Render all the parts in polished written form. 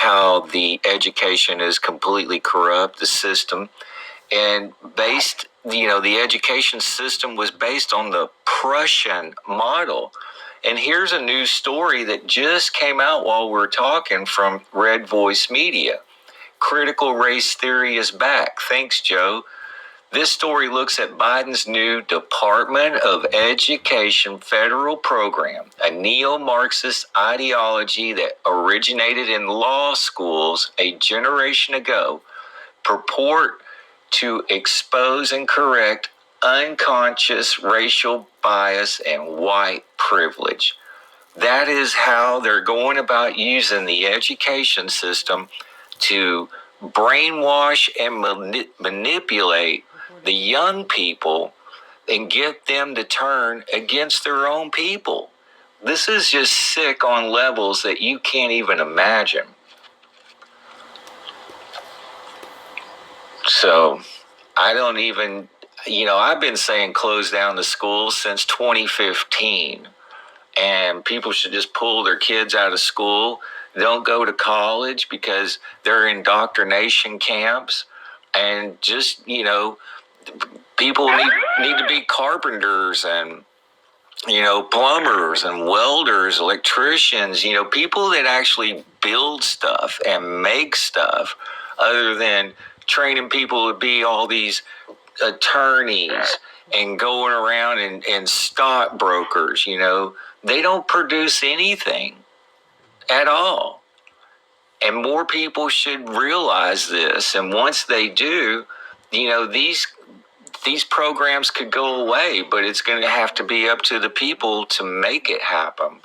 how the education is completely corrupt, the system, and the education system was based on the Prussian model. And here's a news story that just came out while we're talking from Red Voice Media. Critical race theory is back. Thanks, Joe. This story looks at Biden's new Department of Education federal program, a neo-Marxist ideology that originated in law schools a generation ago, purport to expose and correct unconscious racial bias and white privilege. That is how they're going about using the education system to brainwash and manipulate the young people and get them to turn against their own people. This is just sick on levels that you can't even imagine. So I don't even, I've been saying close down the schools since 2015, and people should just pull their kids out of school. Don't go to college because they're indoctrination camps, and just, people need to be carpenters and, plumbers and welders, electricians, people that actually build stuff and make stuff, other than training people to be all these attorneys and going around and stockbrokers. They don't produce anything at all. And more people should realize this. And once they do, these programs could go away, but it's going to have to be up to the people to make it happen.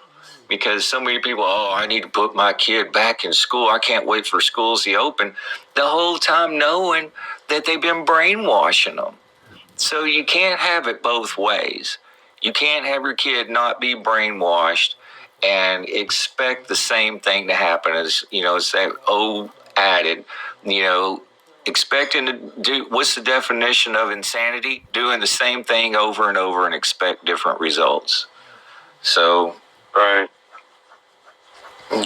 Because so many people, I need to put my kid back in school. I can't wait for schools to open. The whole time knowing that they've been brainwashing them. So you can't have it both ways. You can't have your kid not be brainwashed and expect the same thing to happen as, it's that old added, expecting to do, what's the definition of insanity? Doing the same thing over and over and expect different results. So. Right.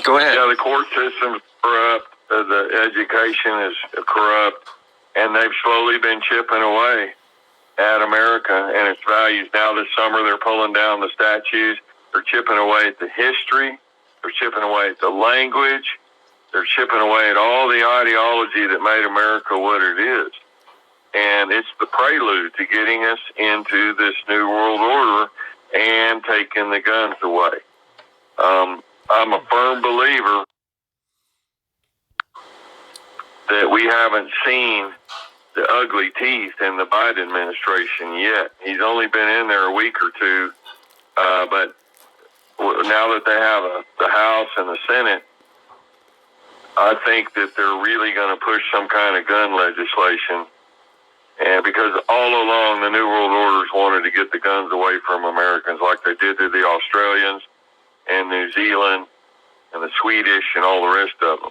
Go ahead. Yeah, the court system is corrupt. The education is corrupt. And they've slowly been chipping away at America and its values. Now this summer they're pulling down the statues. They're chipping away at the history. They're chipping away at the language. They're chipping away at all the ideology that made America what it is. And it's the prelude to getting us into this new world order and taking the guns away. I'm a firm believer that we haven't seen the ugly teeth in the Biden administration yet. He's only been in there a week or two, but now that they have the House and the Senate, I think that they're really going to push some kind of gun legislation. And because all along the New World Orders wanted to get the guns away from Americans, like they did to the Australians and New Zealand and the Swedish and all the rest of them.